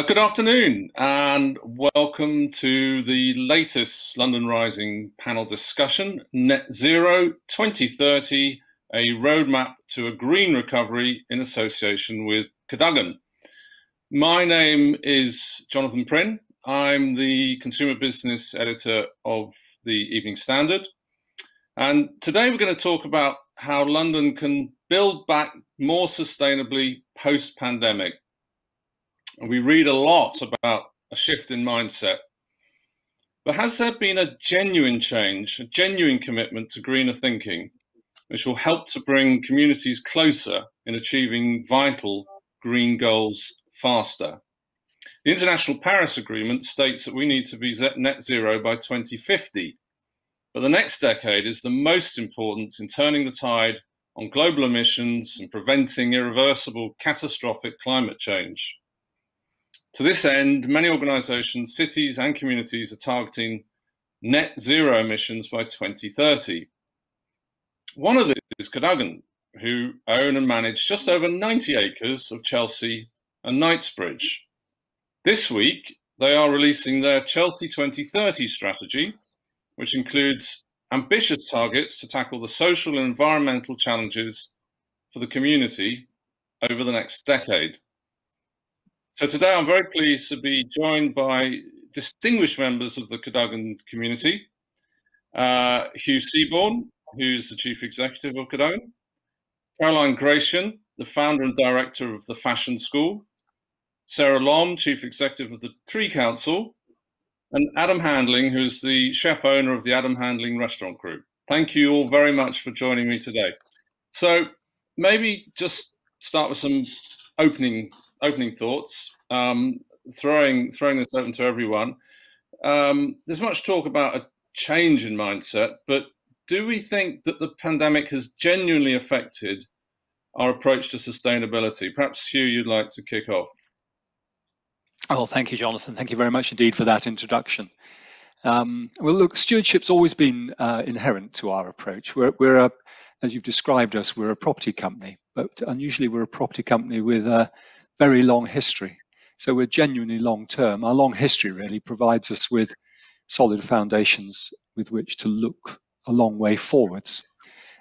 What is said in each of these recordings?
Good afternoon and welcome to the latest London Rising panel discussion, Net Zero 2030, a roadmap to a green recovery in association with Cadogan. My name is Jonathan Prynne. I'm the consumer business editor of the Evening Standard. And today we're going to talk about how London can build back more sustainably post-pandemic. And we read a lot about a shift in mindset. But has there been a genuine change, a genuine commitment to greener thinking, which will help to bring communities closer in achieving vital green goals faster? The International Paris Agreement states that we need to be net zero by 2050. But the next decade is the most important in turning the tide on global emissions and preventing irreversible, catastrophic climate change. To this end, many organisations, cities and communities are targeting net zero emissions by 2030. One of these is Cadogan, who own and manage just over 90 acres of Chelsea and Knightsbridge. This week, they are releasing their Chelsea 2030 strategy, which includes ambitious targets to tackle the social and environmental challenges for the community over the next decade. So today I'm very pleased to be joined by distinguished members of the Cadogan community. Hugh Seaborn, who's the Chief Executive of Cadogan, Caroline Gratian, the founder and director of the Fashion School, Sarah Lom, Chief Executive of the Tree Council, and Adam Handling, who's the chef owner of the Adam Handling Restaurant Group. Thank you all very much for joining me today. So maybe just start with some opening thoughts, throwing this open to everyone. There's much talk about a change in mindset, but do we think that the pandemic has genuinely affected our approach to sustainability? Perhaps, Hugh, you'd like to kick off. Oh, thank you, Jonathan. Thank you very much indeed for that introduction. Well, look, stewardship's always been inherent to our approach. We're as you've described us, we're a property company, but unusually we're a property company with a very long history. So we're genuinely long term. Our long history really provides us with solid foundations with which to look a long way forwards.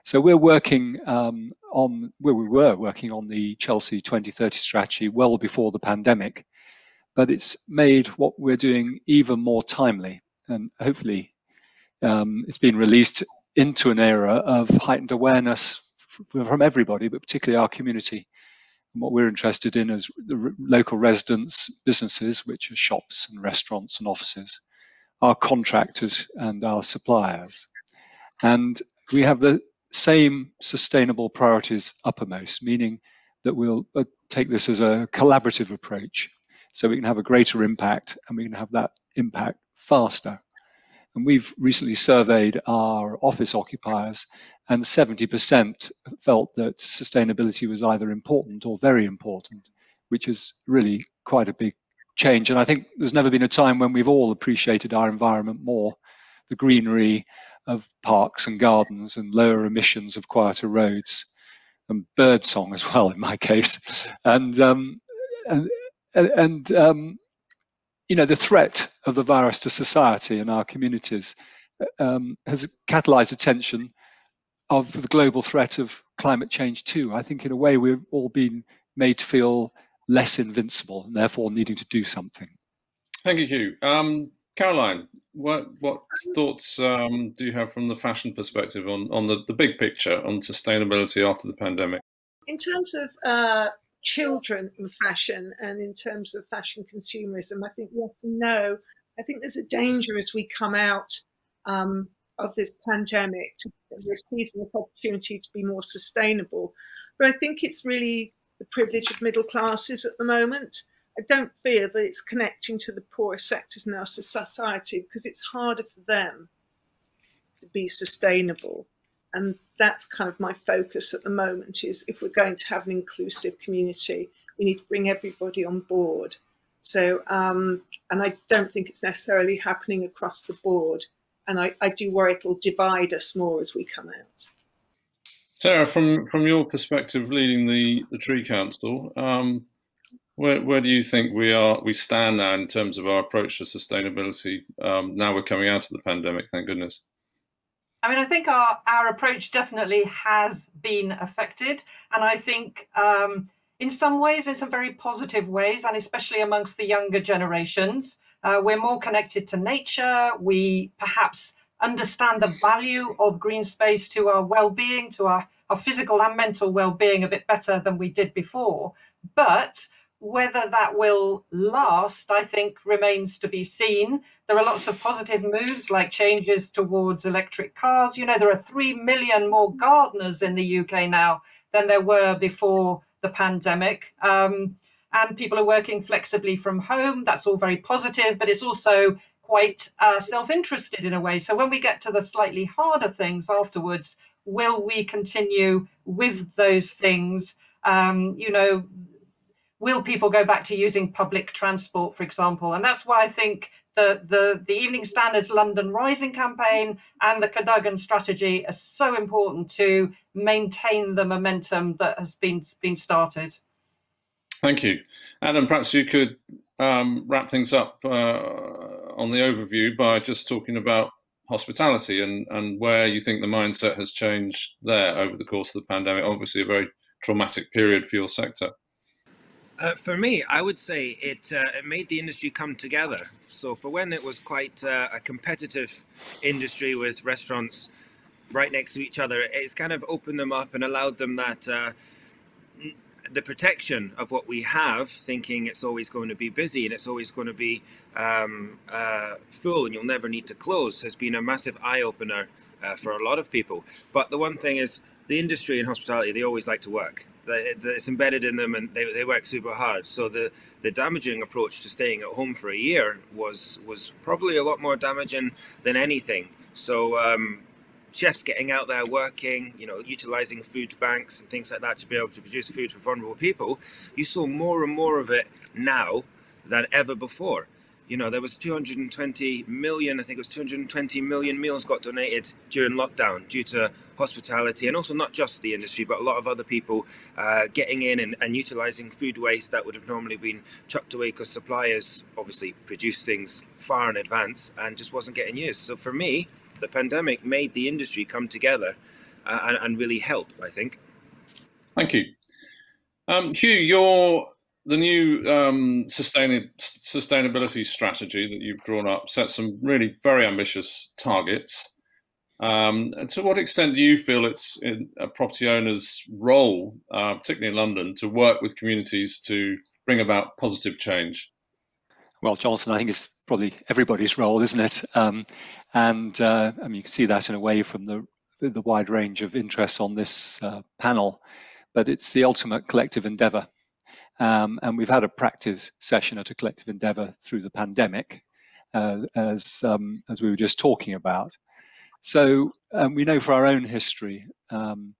So we're working we were working on the Chelsea 2030 strategy well before the pandemic, but it's made what we're doing even more timely, and hopefully it's been released into an era of heightened awareness from everybody, but particularly our community. And what we're interested in is the local residents, businesses, which are shops and restaurants and offices, our contractors and our suppliers. And we have the same sustainable priorities uppermost, meaning that we'll take this as a collaborative approach so we can have a greater impact and we can have that impact faster. And we've recently surveyed our office occupiers, and 70% felt that sustainability was either important or very important, which is really quite a big change. And I think there's never been a time when we've all appreciated our environment more, the greenery of parks and gardens and lower emissions of quieter roads and birdsong as well in my case. And you know, the threat of the virus to society and our communities has catalyzed attention of the global threat of climate change too. I think in a way we've all been made to feel less invincible and therefore needing to do something. Thank you, Hugh. Caroline, what thoughts do you have from the fashion perspective on the big picture on sustainability after the pandemic? In terms of children in fashion and in terms of fashion consumerism, I think yes and no. I think there's a danger as we come out of this pandemic to seizing this opportunity to be more sustainable. But I think it's really the privilege of middle classes at the moment. I don't fear that it's connecting to the poorer sectors in our society because it's harder for them to be sustainable. And that's kind of my focus at the moment, is if we're going to have an inclusive community, we need to bring everybody on board. So, and I don't think it's necessarily happening across the board. And I do worry it'll divide us more as we come out. Sarah, from your perspective leading the Tree Council, Where do you think we stand now in terms of our approach to sustainability? Now we're coming out of the pandemic, thank goodness. I mean, I think our approach definitely has been affected, and I think in some ways, in some very positive ways, and especially amongst the younger generations, we're more connected to nature. We perhaps understand the value of green space to our well-being, to our physical and mental well-being a bit better than we did before. But whether that will last, I think, remains to be seen. There are lots of positive moves like changes towards electric cars. You know, there are 3 million more gardeners in the UK now than there were before the pandemic. And people are working flexibly from home. That's all very positive, but it's also quite self-interested in a way. So when we get to the slightly harder things afterwards, will we continue with those things? You know, will people go back to using public transport, for example? And that's why I think the Evening Standard's London Rising campaign and the Cadogan strategy are so important to maintain the momentum that has been started. Thank you. Adam, perhaps you could wrap things up on the overview by just talking about hospitality and where you think the mindset has changed there over the course of the pandemic. Obviously a very traumatic period for your sector. For me, I would say it made the industry come together. So for when it was quite a competitive industry with restaurants right next to each other, it's kind of opened them up and allowed them that the protection of what we have, thinking it's always going to be busy and it's always going to be full and you'll never need to close, has been a massive eye-opener for a lot of people. But the one thing is, the industry in hospitality, they always like to work. It's embedded in them and they work super hard. So the damaging approach to staying at home for a year was probably a lot more damaging than anything. So chefs getting out there working, you know, utilizing food banks and things like that to be able to produce food for vulnerable people, you saw more and more of it now than ever before. You know, there was 220 million, I think it was 220 million meals got donated during lockdown due to hospitality, and also not just the industry, but a lot of other people getting in and utilizing food waste that would have normally been chucked away because suppliers obviously produce things far in advance and just wasn't getting used. So for me, the pandemic made the industry come together and really help, I think. Thank you. Hugh, the new sustainability strategy that you've drawn up sets some really very ambitious targets. And to what extent do you feel it's in a property owner's role, particularly in London, to work with communities to bring about positive change? Well, Jonathan, I think it's probably everybody's role, isn't it? I mean, you can see that in a way from the wide range of interests on this panel, but it's the ultimate collective endeavour. And we've had a practice session at a collective endeavour through the pandemic, as we were just talking about. So we know for our own history, and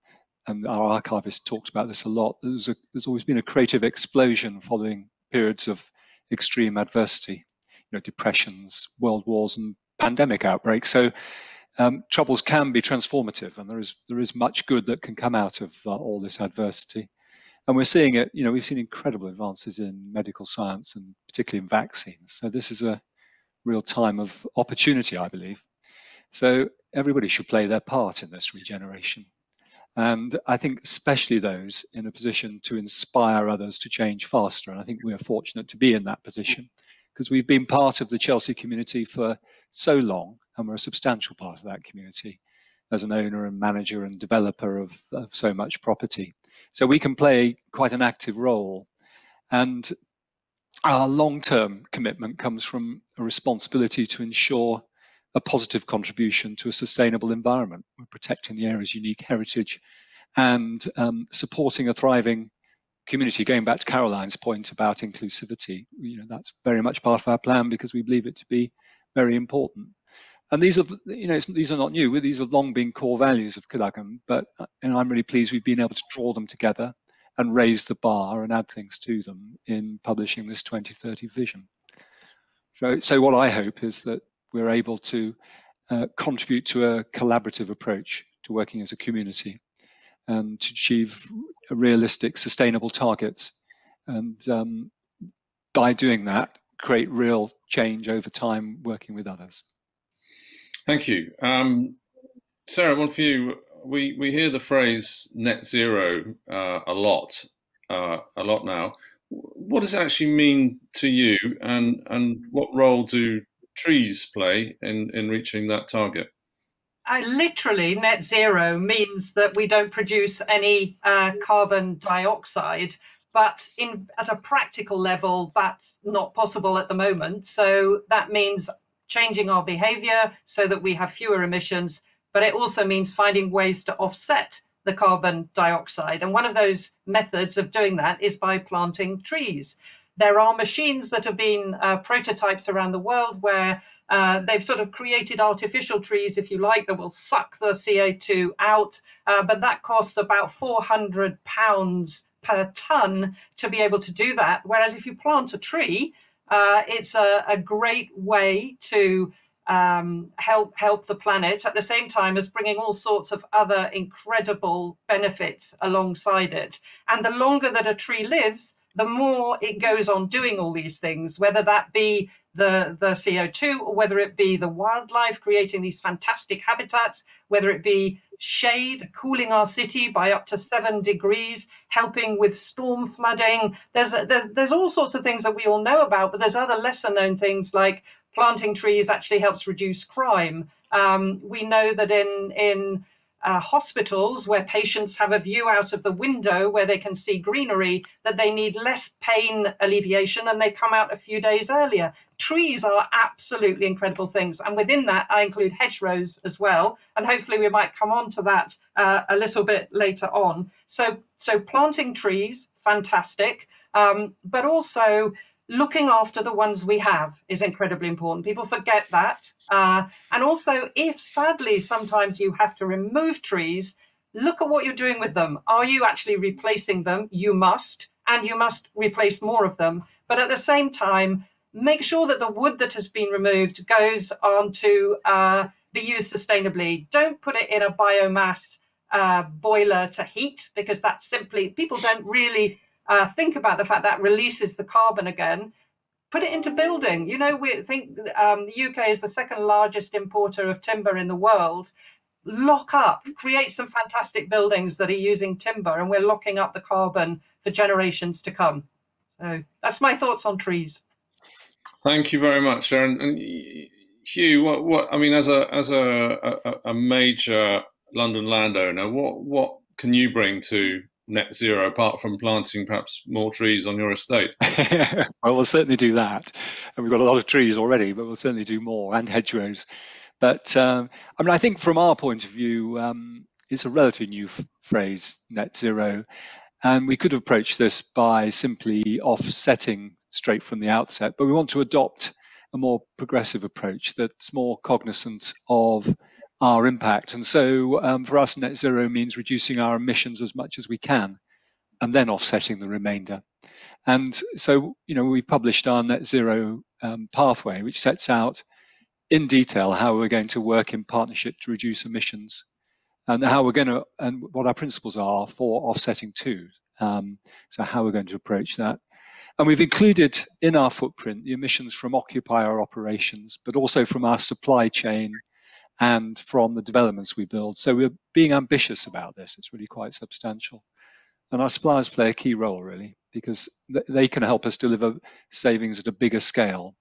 our archivist talks about this a lot, there's always been a creative explosion following periods of extreme adversity, you know, depressions, world wars, and pandemic outbreaks. So troubles can be transformative, and there is much good that can come out of all this adversity. And we're seeing it, you know, we've seen incredible advances in medical science and particularly in vaccines. So this is a real time of opportunity, I believe. So everybody should play their part in this regeneration. And I think especially those in a position to inspire others to change faster. And I think we are fortunate to be in that position because we've been part of the Chelsea community for so long, and we're a substantial part of that community as an owner and manager and developer of so much property. So we can play quite an active role. And our long-term commitment comes from a responsibility to ensure a positive contribution to a sustainable environment. We're protecting the area's unique heritage and supporting a thriving community. Going back to Caroline's point about inclusivity, you know, that's very much part of our plan because we believe it to be very important. And these are, you know, these are not new. These have long been core values of Cadogan, but I'm really pleased we've been able to draw them together and raise the bar and add things to them in publishing this 2030 vision. So what I hope is that we're able to contribute to a collaborative approach to working as a community and to achieve realistic, sustainable targets. And by doing that, create real change over time working with others. Thank you. Sarah, one for you. We hear the phrase net zero a lot now. What does it actually mean to you, and what role do trees play in reaching that target? Literally, net zero means that we don't produce any carbon dioxide, but at a practical level, that's not possible at the moment. So that means changing our behavior so that we have fewer emissions, but it also means finding ways to offset the carbon dioxide. And one of those methods of doing that is by planting trees. There are machines that have been prototypes around the world where they've sort of created artificial trees, if you like, that will suck the CO2 out, but that costs about £400 per tonne to be able to do that. Whereas if you plant a tree, it's a great way to help the planet at the same time as bringing all sorts of other incredible benefits alongside it. And the longer that a tree lives, the more it goes on doing all these things, whether that be the CO2 or whether it be the wildlife, creating these fantastic habitats, whether it be shade, cooling our city by up to 7 degrees, helping with storm flooding. There's all sorts of things that we all know about, but there's other lesser known things like planting trees actually helps reduce crime. We know that in hospitals where patients have a view out of the window where they can see greenery, that they need less pain alleviation and they come out a few days earlier. Trees are absolutely incredible things, and within that I include hedgerows as well, and hopefully we might come on to that a little bit later on. So planting trees, fantastic, but also looking after the ones we have is incredibly important. People forget that. And also, if sadly sometimes you have to remove trees, look at what you're doing with them. Are you actually replacing them? You must, and you must replace more of them. But at the same time, make sure that the wood that has been removed goes on to be used sustainably. Don't put it in a biomass boiler to heat, because that's simply, people don't really think about the fact that releases the carbon again. Put it into building. You know, we think the UK is the second largest importer of timber in the world. Lock up, create some fantastic buildings that are using timber, and we're locking up the carbon for generations to come. So that's my thoughts on trees. Thank you very much, Sharon. And Hugh, what I mean, as a major London landowner, what can you bring to net zero apart from planting perhaps more trees on your estate? Well, we'll certainly do that, and we've got a lot of trees already, but we'll certainly do more, and hedgerows. But I mean, I think from our point of view, it's a relatively new phrase, net zero, and we could have approached this by simply offsetting straight from the outset, but we want to adopt a more progressive approach that's more cognizant of our impact. And so for us, net zero means reducing our emissions as much as we can and then offsetting the remainder. And so, you know, we've published our net zero pathway, which sets out in detail how we're going to work in partnership to reduce emissions, and how we're going to, and what our principles are for offsetting too. So how we're going to approach that. And we've included in our footprint the emissions from occupier operations, but also from our supply chain and from the developments we build. So we're being ambitious about this. It's really quite substantial. And our suppliers play a key role, really, because they can help us deliver savings at a bigger scale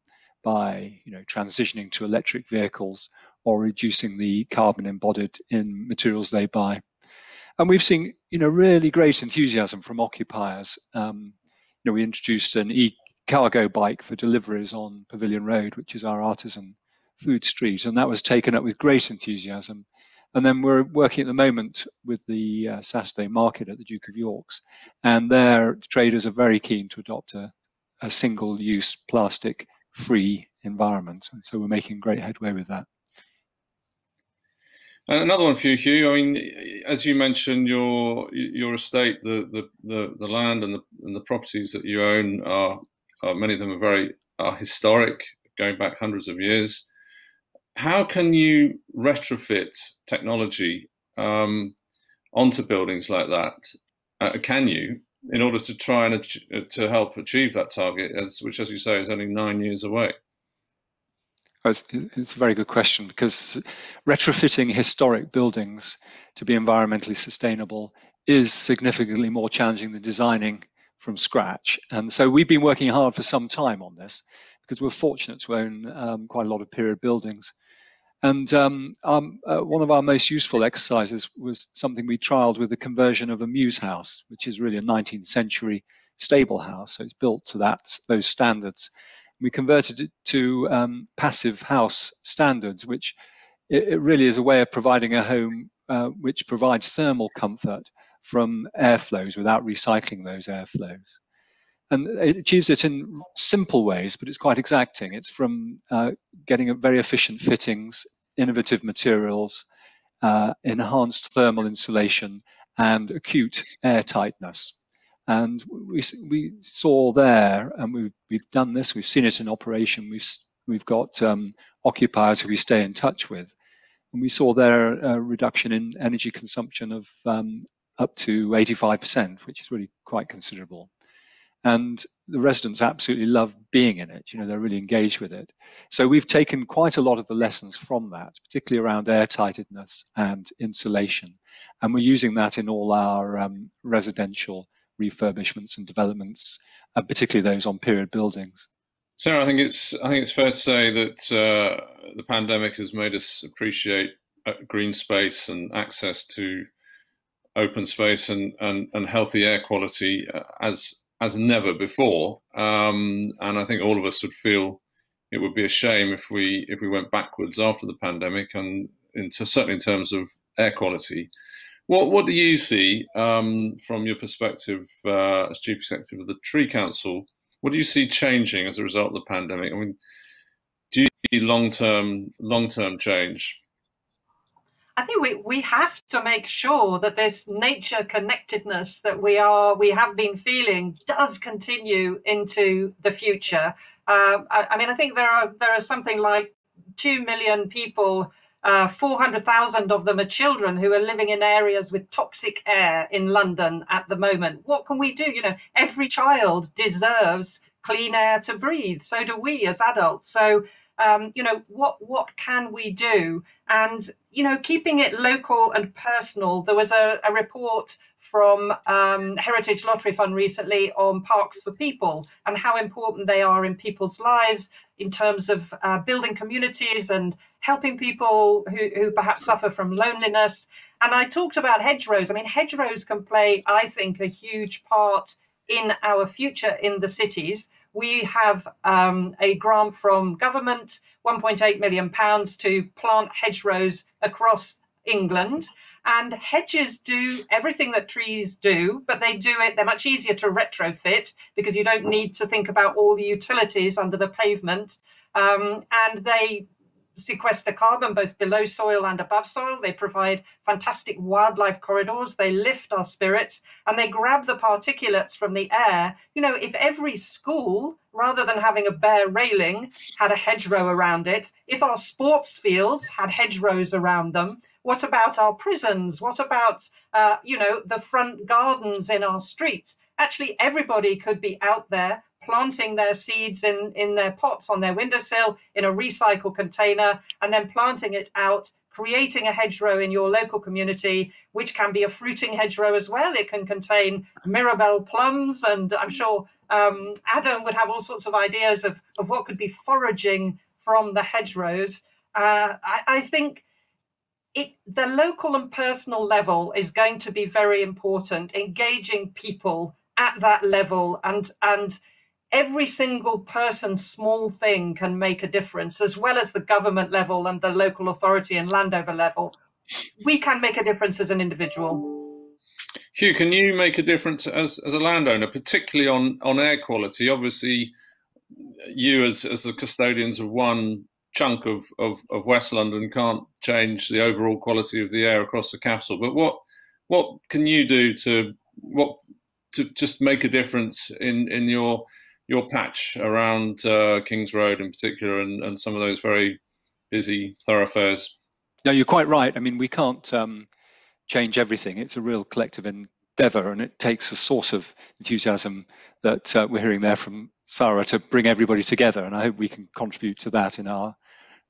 by, you know, transitioning to electric vehicles or reducing the carbon embodied in materials they buy. And we've seen, you know, really great enthusiasm from occupiers. You know, we introduced an e-cargo bike for deliveries on Pavilion Road, which is our artisan food street, and that was taken up with great enthusiasm. And then we're working at the moment with the Saturday market at the Duke of York's, and their traders are very keen to adopt a single-use plastic-free environment, and so we're making great headway with that. And another one for you, Hugh. I mean, as you mentioned, your estate, the land and the properties that you own are many of them are historic, going back hundreds of years. How can you retrofit technology onto buildings like that? Can you? in order to try and to help achieve that target, which, as you say, is only 9 years away? It's a very good question, because retrofitting historic buildings to be environmentally sustainable is significantly more challenging than designing from scratch. And so we've been working hard for some time on this, because we're fortunate to own quite a lot of period buildings. And one of our most useful exercises was something we trialed with the conversion of a mews house, which is really a 19th century stable house. So it's built to those standards. We converted it to passive house standards, which it really is a way of providing a home which provides thermal comfort from airflows without recycling those airflows. And it achieves it in simple ways, but it's quite exacting. It's from getting very efficient fittings, innovative materials, enhanced thermal insulation, and acute air tightness. And we saw there, and we've done this. We've seen it in operation. We've got occupiers who we stay in touch with, and we saw there a reduction in energy consumption of up to 85%, which is really quite considerable. And the residents absolutely love being in it. They're really engaged with it. So we've taken quite a lot of the lessons from that, particularly around airtightness and insulation, and we're using that in all our residential refurbishments and developments, particularly those on period buildings. Sarah, I think it's fair to say that the pandemic has made us appreciate green space and access to open space and healthy air quality as never before. And I think all of us would feel it would be a shame if we went backwards after the pandemic, and certainly in terms of air quality. What do you see from your perspective as Chief Executive of the Tree Council? What do you see changing as a result of the pandemic? I mean, do you see long-term change? I think we have to make sure that this nature connectedness that we have been feeling does continue into the future. I mean, I think there are something like 2 million people. 400,000 of them are children who are living in areas with toxic air in London at the moment. What can we do? Every child deserves clean air to breathe. So do we as adults. So, what can we do? And, keeping it local and personal. There was a report from Heritage Lottery Fund recently on parks for people and how important they are in people's lives in terms of building communities and helping people who perhaps suffer from loneliness. And I talked about hedgerows. I mean, hedgerows can play, I think, a huge part in our future in the cities. We have a grant from government, £1.8 million to plant hedgerows across England. And hedges do everything that trees do, but they're much easier to retrofit because you don't need to think about all the utilities under the pavement. And they sequester carbon both below soil and above soil. They provide fantastic wildlife corridors. They lift our spirits and they grab the particulates from the air. If every school, rather than having a bare railing, had a hedgerow around it, if our sports fields had hedgerows around them, what about our prisons? What about, the front gardens in our streets? Actually, everybody could be out there planting their seeds in their pots on their windowsill in a recycle container, and then planting it out, creating a hedgerow in your local community, which can be a fruiting hedgerow as well. It can contain Mirabelle plums, and I'm sure Adam would have all sorts of ideas of what could be foraging from the hedgerows. I think the local and personal level is going to be very important, engaging people at that level, and every single person's small thing can make a difference, as well as the government level and the local authority and landowner level. We can make a difference as an individual. Hugh, can you make a difference as a landowner, particularly on air quality? Obviously, you as the custodians of one chunk of West London can't change the overall quality of the air across the capital. But what can you do to just make a difference in your patch around King's Road in particular, and some of those very busy thoroughfares? No, you're quite right. I mean, we can't change everything. It's a real collective endeavour, and it takes a sort of enthusiasm that we're hearing there from Sarah to bring everybody together, and I hope we can contribute to that in our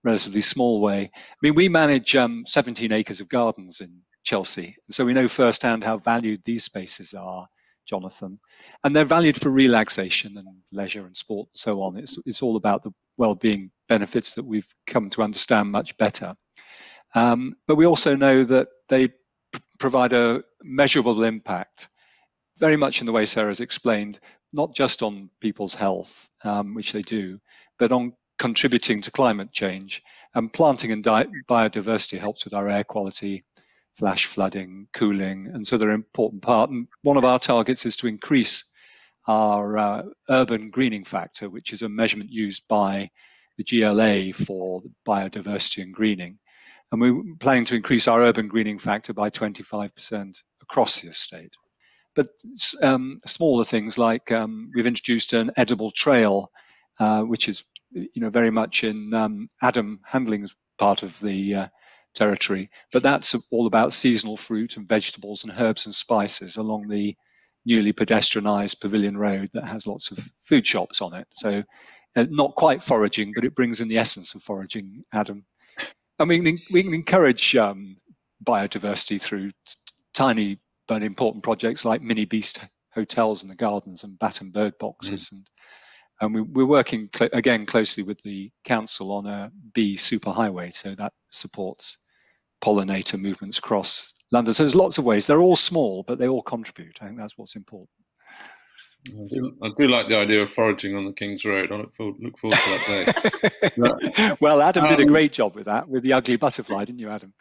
relatively small way. I mean, we manage 17 acres of gardens in Chelsea, and so we know firsthand how valued these spaces are, Jonathan, and they're valued for relaxation and leisure and sport and so on. It's all about the well-being benefits that we've come to understand much better. But we also know that they provide a measurable impact, very much in the way Sarah's explained, not just on people's health, which they do, but on contributing to climate change. And planting and biodiversity helps with our air quality, flash flooding, cooling, and so they're an important part. And one of our targets is to increase our urban greening factor, which is a measurement used by the GLA for biodiversity and greening. And we're planning to increase our urban greening factor by 25% across the estate. But smaller things like we've introduced an edible trail, which is very much in Adam Handling's part of the territory. But that's all about seasonal fruit and vegetables and herbs and spices along the newly pedestrianised Pavilion Road that has lots of food shops on it. So not quite foraging, but it brings in the essence of foraging, Adam. And we can encourage biodiversity through tiny but important projects like mini beast hotels in the gardens and bat and bird boxes. And we're working again closely with the council on a bee superhighway, so that supports pollinator movements across London. So there's lots of ways. They're all small, but they all contribute. I think that's what's important. I do like the idea of foraging on the King's Road. I look forward to that day. Well, Adam did a great job with that, with the ugly butterfly, didn't you, Adam?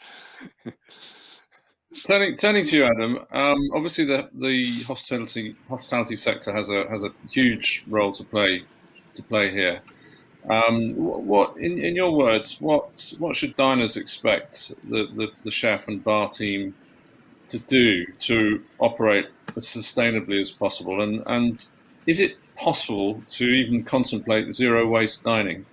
Turning to you, Adam. Obviously, the hospitality sector has a huge role to play here. What, in your words, what should diners expect the chef and bar team to do to operate as sustainably as possible? And is it possible to even contemplate zero waste dining?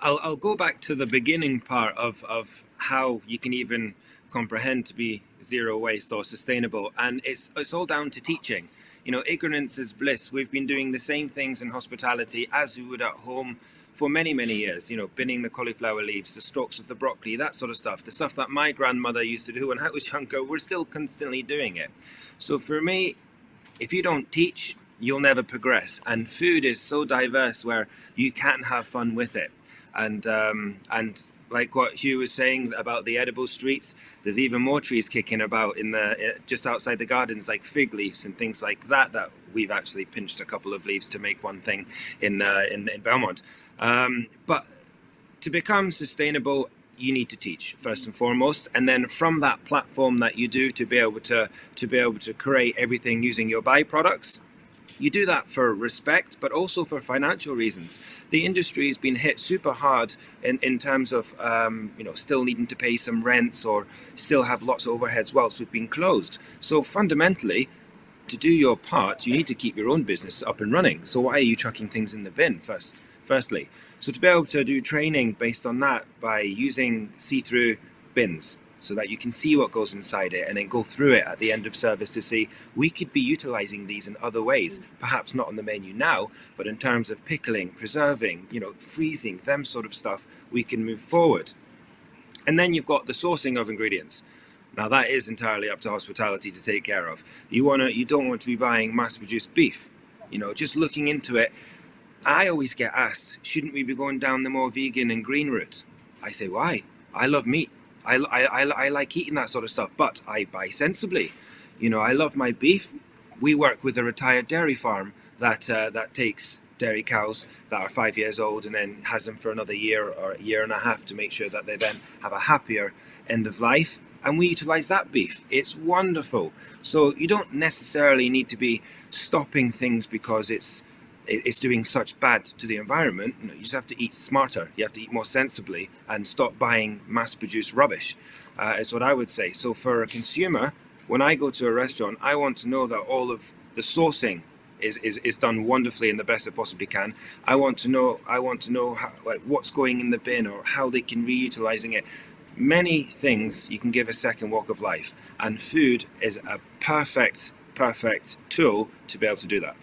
I'll go back to the beginning part of how you can even comprehend to be zero waste or sustainable, and it's all down to teaching. Ignorance is bliss. We've been doing the same things in hospitality as we would at home for many years, binning the cauliflower leaves, the stalks of the broccoli, that sort of stuff, the stuff that my grandmother used to do when I was younger. We're still constantly doing it. So for me, if you don't teach, you'll never progress. And food is so diverse where you can have fun with it. And like what Hugh was saying about the edible streets, there's even more trees kicking about in just outside the gardens, like fig leaves and things like that we've actually pinched a couple of leaves to make one thing in Belmont. But to become sustainable, you need to teach first and foremost, and then from that platform that you do to be able to create everything using your byproducts. You do that for respect, but also for financial reasons. The industry has been hit super hard in terms of still needing to pay some rents or still have lots of overheads whilst we've been closed. So fundamentally, to do your part, you need to keep your own business up and running. So why are you chucking things in the bin firstly? So to be able to do training based on that by using see-through bins, so that you can see what goes inside it and then go through it at the end of service to see we could be utilizing these in other ways, perhaps not on the menu now, but in terms of pickling, preserving, freezing, them sort of stuff, we can move forward. And then you've got the sourcing of ingredients. Now that is entirely up to hospitality to take care of. You don't want to be buying mass-produced beef. Just looking into it, I always get asked, shouldn't we be going down the more vegan and green route? I say, why? I love meat. I like eating that sort of stuff, but I buy sensibly. I love my beef. We work with a retired dairy farm that takes dairy cows that are 5 years old and then has them for another year or a year and a half to make sure that they then have a happier end of life. And we utilize that beef. It's wonderful. So you don't necessarily need to be stopping things because it's doing such bad to the environment. You just have to eat smarter. You have to eat more sensibly and stop buying mass-produced rubbish, is what I would say. So for a consumer, when I go to a restaurant, I want to know that all of the sourcing is done wonderfully and the best it possibly can. I want to know how, what's going in the bin or how they can reutilizing it. Many things you can give a second walk of life, and food is a perfect perfect tool to be able to do that.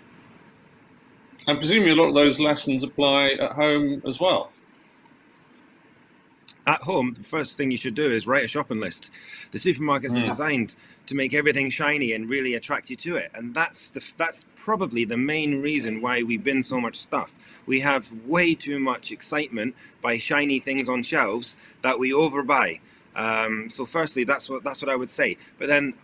And presumably a lot of those lessons apply at home as well. At home, the first thing you should do is write a shopping list. The supermarkets are designed to make everything shiny and really attract you to it, and that's probably the main reason why we bin so much stuff. We have way too much excitement by shiny things on shelves that we overbuy. So firstly, that's what I would say. But then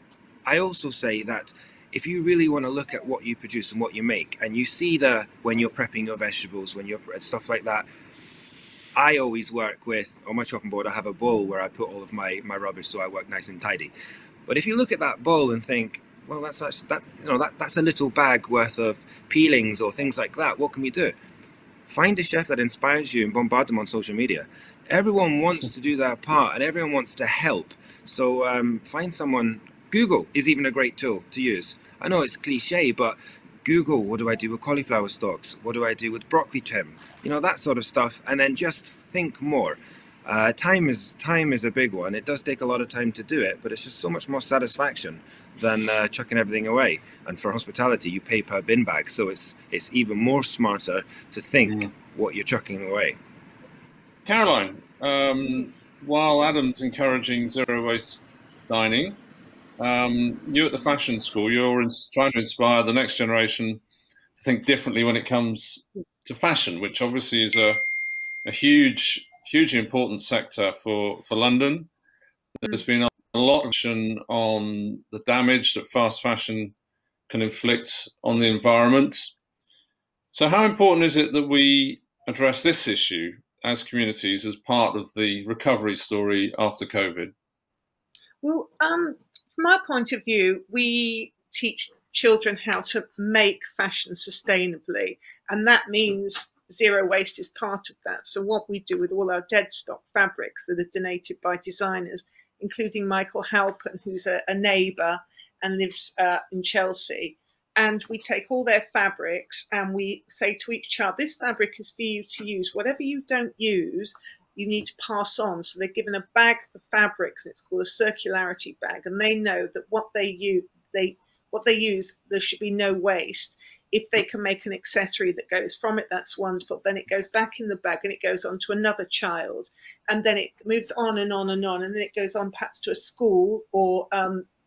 I also say that if you really want to look at what you produce and what you make, and you see when you're prepping your vegetables, when you're stuff like that, I always work with, on my chopping board, I have a bowl where I put all of my rubbish, so I work nice and tidy. But if you look at that bowl and think, well, that's a little bag worth of peelings or things like that, what can we do? Find a chef that inspires you and bombard them on social media. Everyone wants to do their part and everyone wants to help. So find someone. Google is even a great tool to use. I know it's cliche, but Google, what do I do with cauliflower stalks? What do I do with broccoli trim? You know, that sort of stuff. And then just think more. Time is a big one. It does take a lot of time to do it, but it's just so much more satisfaction than chucking everything away. And for hospitality, you pay per bin bag. So it's even more smarter to think what you're chucking away. Caroline, while Adam's encouraging zero waste dining, you at the fashion school, you're trying to inspire the next generation to think differently when it comes to fashion, which obviously is a hugely important sector for London. There's been a lot of action on the damage that fast fashion can inflict on the environment. So how important is it that we address this issue as communities as part of the recovery story after COVID? Well, from my point of view, we teach children how to make fashion sustainably, and that means zero waste is part of that. So what we do with all our dead stock fabrics that are donated by designers, including Michael Halpern, who's a neighbour and lives in Chelsea, and we take all their fabrics and we say to each child, this fabric is for you to use. Whatever you don't use, you need to pass on. So they're given a bag of fabrics, and it's called a circularity bag, and they know that what they use, there should be no waste. If they can make an accessory that goes from it, that's wonderful. Then it goes back in the bag and it goes on to another child, and then it moves on and on and on, and then it goes on perhaps to a school or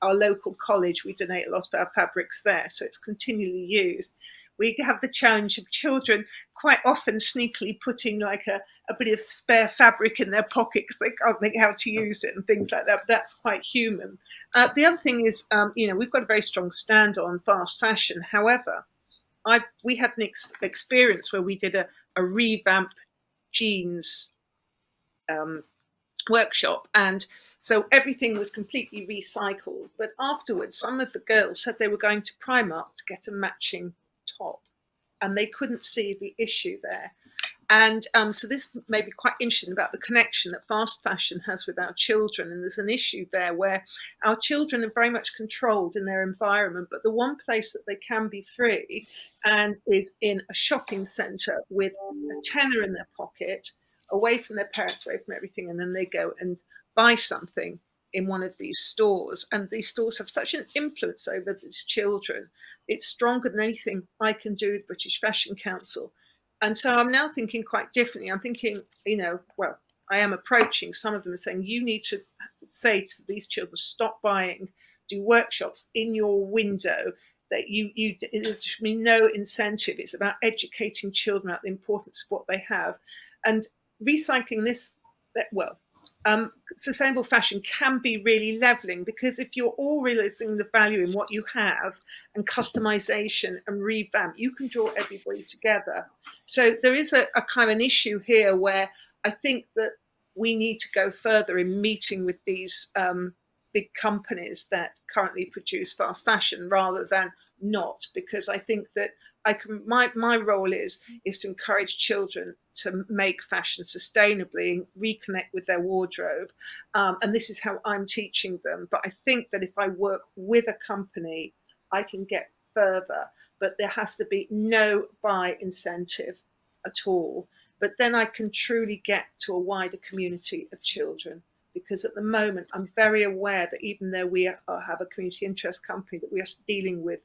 our local college. We donate a lot of our fabrics there, so it's continually used. We have the challenge of children quite often sneakily putting like a bit of spare fabric in their pocket because they can't think how to use it and things like that. But that's quite human. The other thing is, we've got a very strong stand on fast fashion. However, we had an experience where we did a revamp jeans workshop, and so everything was completely recycled. But afterwards, some of the girls said they were going to Primark to get a matching top, and they couldn't see the issue there. And so this may be quite interesting about the connection that fast fashion has with our children. And there's an issue there where our children are very much controlled in their environment, but the one place that they can be free and is in a shopping centre with a tenner in their pocket, away from their parents, away from everything, and then they go and buy something in one of these stores. And these stores have such an influence over these children. It's stronger than anything I can do with British Fashion Council. And so I'm now thinking quite differently. I'm thinking, I am approaching some of them and saying, you need to say to these children, stop buying, do workshops in your window, that there should be no incentive. It's about educating children about the importance of what they have. And recycling this, sustainable fashion can be really leveling, because if you're all realizing the value in what you have and customization and revamp, you can draw everybody together. So there is a kind of an issue here where I think that we need to go further in meeting with these big companies that currently produce fast fashion rather than not, because I think that my role is to encourage children to make fashion sustainably and reconnect with their wardrobe. And this is how I'm teaching them. But I think that if I work with a company, I can get further. But there has to be no buy incentive at all. But then I can truly get to a wider community of children. because at the moment I'm very aware that even though we have a community interest company, that we are dealing with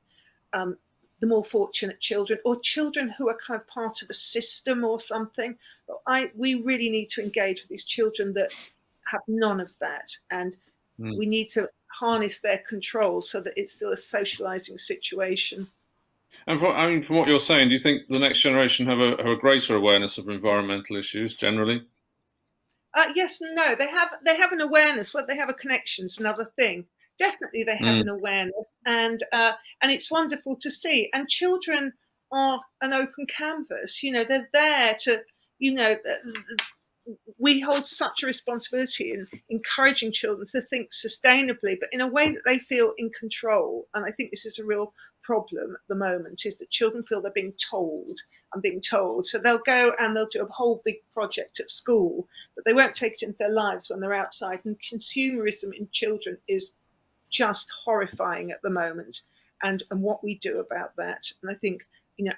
the more fortunate children, or children who are kind of part of a system or something. But we really need to engage with these children that have none of that, and we need to harness their control so that it's still a socializing situation. And from what you're saying, do you think the next generation have a greater awareness of environmental issues generally? Yes and no. They have an awareness. Whether they have a connection is another thing. Definitely, they have an awareness, and it's wonderful to see. And children are an open canvas. They're there to, we hold such a responsibility in encouraging children to think sustainably, but in a way that they feel in control. And I think this is a real problem at the moment, is that children feel they're being told and being told. So they'll go and they'll do a whole big project at school, but they won't take it into their lives when they're outside. And consumerism in children is just horrifying at the moment, and what we do about that. And I think,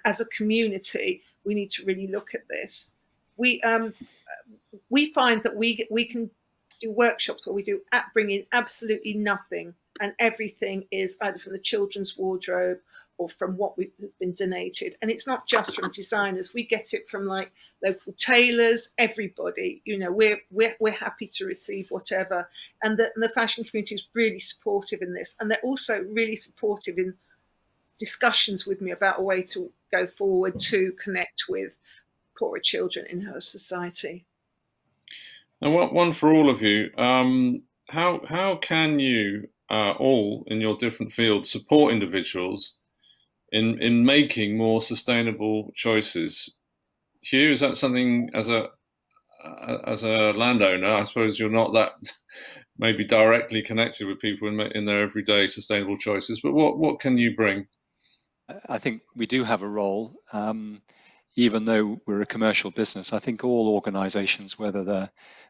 as a community, we need to really look at this. We find that we can do workshops where we bring in absolutely nothing, and everything is either from the children's wardrobe or from what has been donated. And it's not just from designers. We get it from like local tailors, everybody. We're happy to receive whatever. And the fashion community is really supportive in this. And they're also really supportive in discussions with me about a way to go forward to connect with poorer children in her society. And one for all of you, how can you all in your different fields support individuals in making more sustainable choices? Hugh, is that something as a landowner? I suppose you're not that maybe directly connected with people in their everyday sustainable choices, but what can you bring? I think we do have a role. Even though we're a commercial business, I think all organizations, whether they're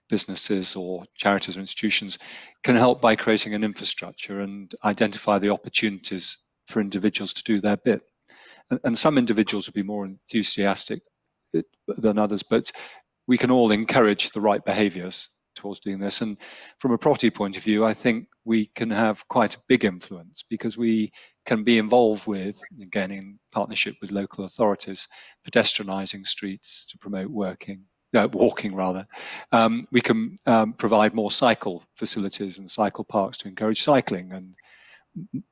businesses or charities or institutions, can help by creating an infrastructure and identify the opportunities for individuals to do their bit. And some individuals will be more enthusiastic than others, but we can all encourage the right behaviors towards doing this. And from a property point of view, I think we can have quite a big influence, because we can be involved with, again, in partnership with local authorities, pedestrianising streets to promote walking rather. We can provide more cycle facilities and cycle parks to encourage cycling, and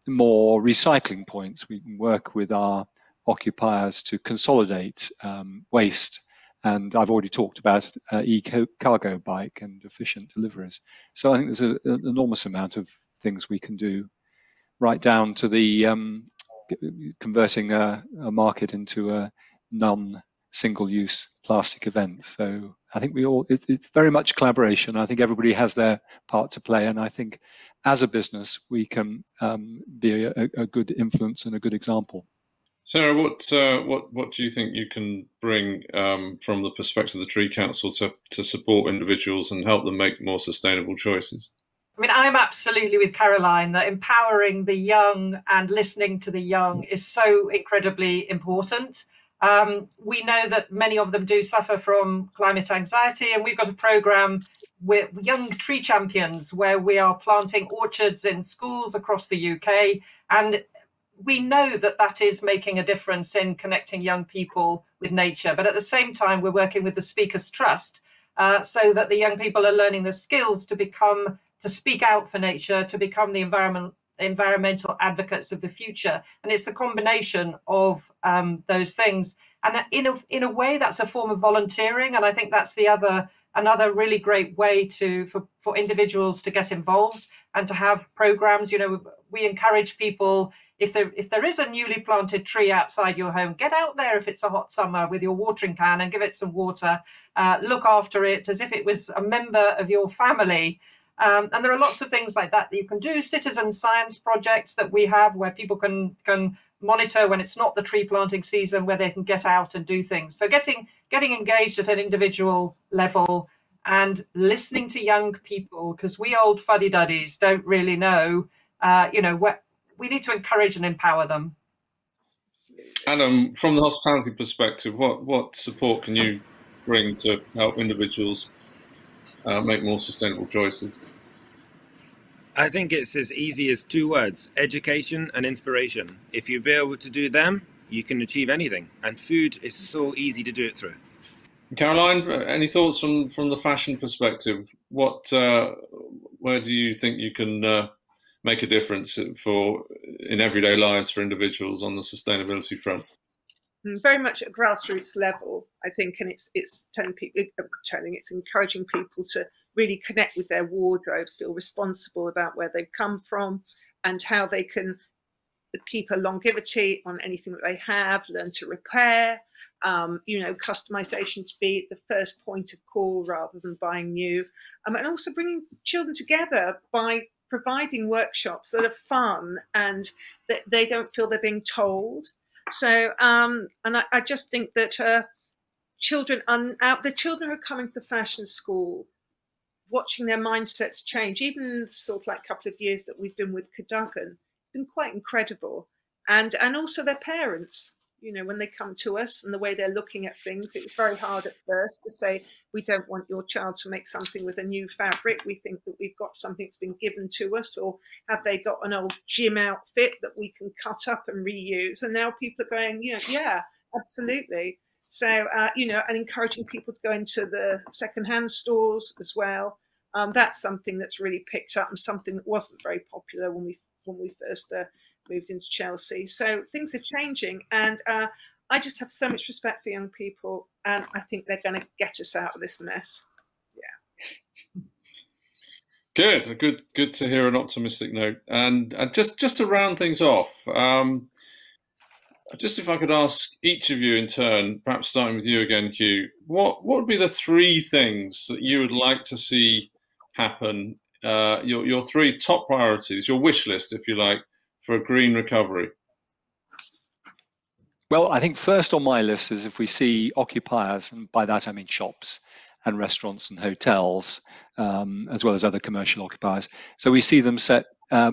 more recycling points. We can work with our occupiers to consolidate waste. And I've already talked about e-cargo bike and efficient deliveries. So I think there's an enormous amount of things we can do, right down to the converting a market into a non-single-use plastic event. So I think it's very much collaboration. I think everybody has their part to play. And I think as a business, we can be a good influence and a good example. Sarah, what do you think you can bring from the perspective of the Tree Council to support individuals and help them make more sustainable choices? I mean, I'm absolutely with Caroline that empowering the young and listening to the young is so incredibly important. We know that many of them do suffer from climate anxiety, and we've got a programme with young tree champions where we are planting orchards in schools across the UK, and we know that that is making a difference in connecting young people with nature. But at the same time, we're working with the Speakers Trust so that the young people are learning the skills to speak out for nature, to become the environmental advocates of the future. And it's the combination of those things. And in a way, that's a form of volunteering. And I think that's another really great way for individuals to get involved and to have programs. We encourage people, if there is a newly planted tree outside your home, get out there if it's a hot summer with your watering can and give it some water. Look after it as if it was a member of your family. And there are lots of things like that you can do. Citizen science projects that we have where people can monitor when it's not the tree planting season, where they can get out and do things. So getting engaged at an individual level and listening to young people, because we old fuddy-duddies don't really know, we need to encourage and empower them. Adam, from the hospitality perspective, what support can you bring to help individuals make more sustainable choices? I think it's as easy as 2 words: education and inspiration. If you be able to do them, you can achieve anything. And food is so easy to do it through. Caroline, any thoughts from the fashion perspective? Where do you think you can make a difference in everyday lives for individuals on the sustainability front? Very much at grassroots level, I think, and it's encouraging people to really connect with their wardrobes, feel responsible about where they've come from and how they can keep a longevity on anything that they have, learn to repair, customization to be the first point of call rather than buying new, and also bringing children together by providing workshops that are fun and that they don't feel they're being told. So, and I just think that the children who are coming to fashion school, watching their mindsets change, even sort of like a couple of years that we've been with Cadogan, been quite incredible. And also their parents, when they come to us and the way they're looking at things, it was very hard at first to say, we don't want your child to make something with a new fabric. We think that we've got something that's been given to us, or have they got an old gym outfit that we can cut up and reuse? And now people are going, yeah, absolutely. So, and encouraging people to go into the secondhand stores as well. That's something that's really picked up and something that wasn't very popular when we first moved into Chelsea. So things are changing, and I just have so much respect for young people, and I think they're going to get us out of this mess. Yeah. Good to hear an optimistic note. And just to round things off, just if I could ask each of you in turn, perhaps starting with you again, Hugh, what would be the 3 things that you would like to see happen? Your 3 top priorities, your wish list, if you like, for a green recovery? Well, I think first on my list is if we see occupiers, and by that I mean shops and restaurants and hotels, as well as other commercial occupiers. So we see them set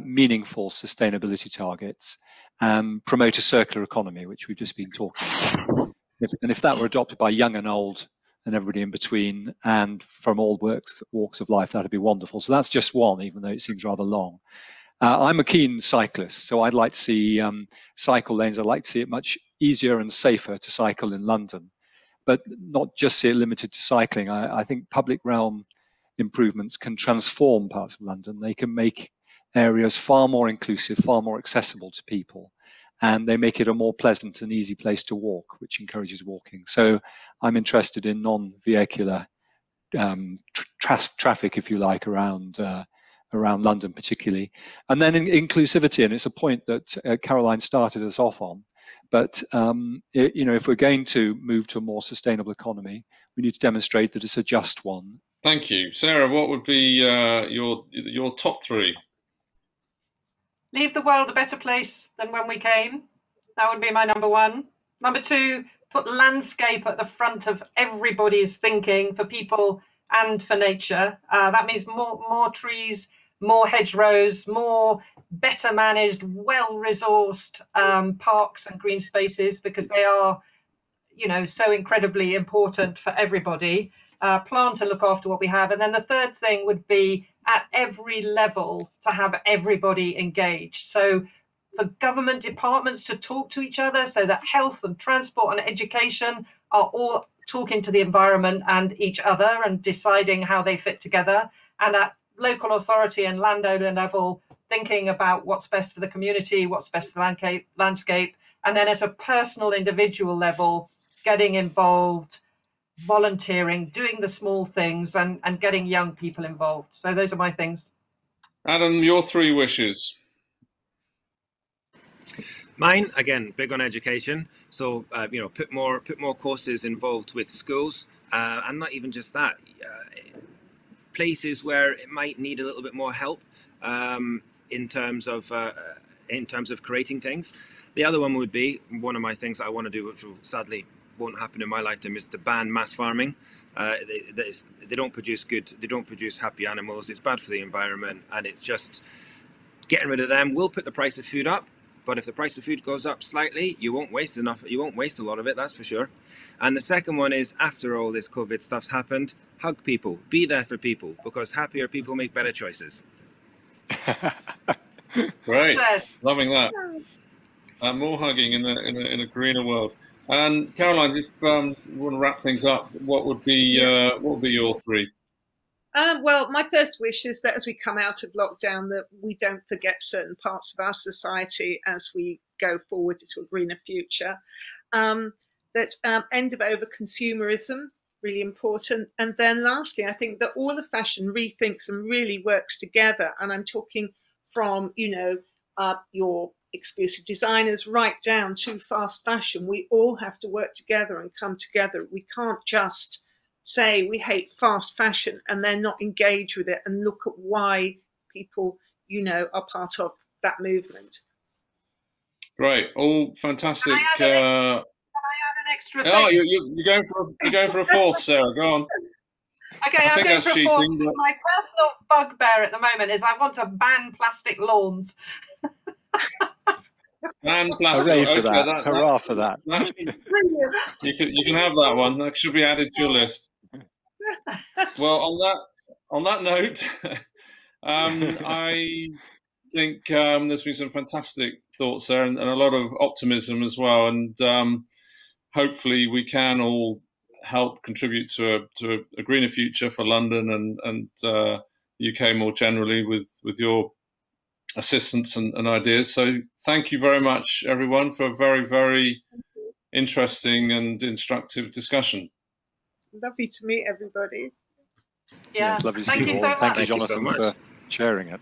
meaningful sustainability targets and promote a circular economy, which we've just been talking about. If that were adopted by young and old and everybody in between, and from all walks of life, that'd be wonderful. So that's just one, even though it seems rather long. I'm a keen cyclist, so I'd like to see cycle lanes. I'd like to see it much easier and safer to cycle in London, but not just see it limited to cycling. I think public realm improvements can transform parts of London. They can make areas far more inclusive, far more accessible to people, and they make it a more pleasant and easy place to walk, which encourages walking. So I'm interested in non-vehicular traffic, if you like, around London particularly. And then inclusivity, and it's a point that Caroline started us off on. But if we're going to move to a more sustainable economy, we need to demonstrate that it's a just one. Thank you. Sarah, what would be your top 3? Leave the world a better place than when we came. That would be my number 1. Number 2, put landscape at the front of everybody's thinking, for people and for nature. That means more trees, more hedgerows, more better managed, well-resourced parks and green spaces, because they are, so incredibly important for everybody. Plant and look after what we have. And then the third thing would be at every level to have everybody engaged. So for government departments to talk to each other, so that health and transport and education are all talking to the environment and each other and deciding how they fit together. And at local authority and landowner level, thinking about what's best for the community, what's best for the landscape. And then at a personal individual level, getting involved, volunteering, doing the small things, and getting young people involved. So those are my things. Adam, your 3 wishes. Mine, again, big on education. So put more courses involved with schools, and not even just that. Places where it might need a little bit more help in terms of creating things. The other one would be, one of my things that I want to do, which will sadly won't happen in my lifetime, is to ban mass farming. They don't produce happy animals. It's bad for the environment, and it's just getting rid of them will put the price of food up. But if the price of food goes up slightly, you won't waste enough. You won't waste a lot of it, that's for sure. And the second one is, after all this COVID stuff's happened, hug people, be there for people, because happier people make better choices. Great, loving that. More hugging in a greener world. And Caroline, if you want to wrap things up, what would be your three? Well, my first wish is that as we come out of lockdown, that we don't forget certain parts of our society as we go forward to a greener future. That end of over consumerism, really important. And then lastly, I think that all of fashion rethinks and really works together. And I'm talking from, your exclusive designers right down to fast fashion. We all have to work together and come together. We can't just say we hate fast fashion and then not engage with it and look at why people, are part of that movement. Great, all fantastic. Can I add an extra thing? Oh, you're going for a fourth, Sarah. Go on. Okay, I think that's cheating. But... My personal bugbear at the moment is I want to ban plastic lawns. Ban plastic. Hooray for that! Hurrah for that! You can have that one. That should be added to your list. Well, on that note, I think there's been some fantastic thoughts there and a lot of optimism as well. And hopefully we can all help contribute to a greener future for London and UK more generally with your assistance and ideas. So thank you very much, everyone, for a very, very interesting and instructive discussion. Lovely to meet everybody. Yeah, it's lovely to see you all. Thank you, Jonathan, for sharing it.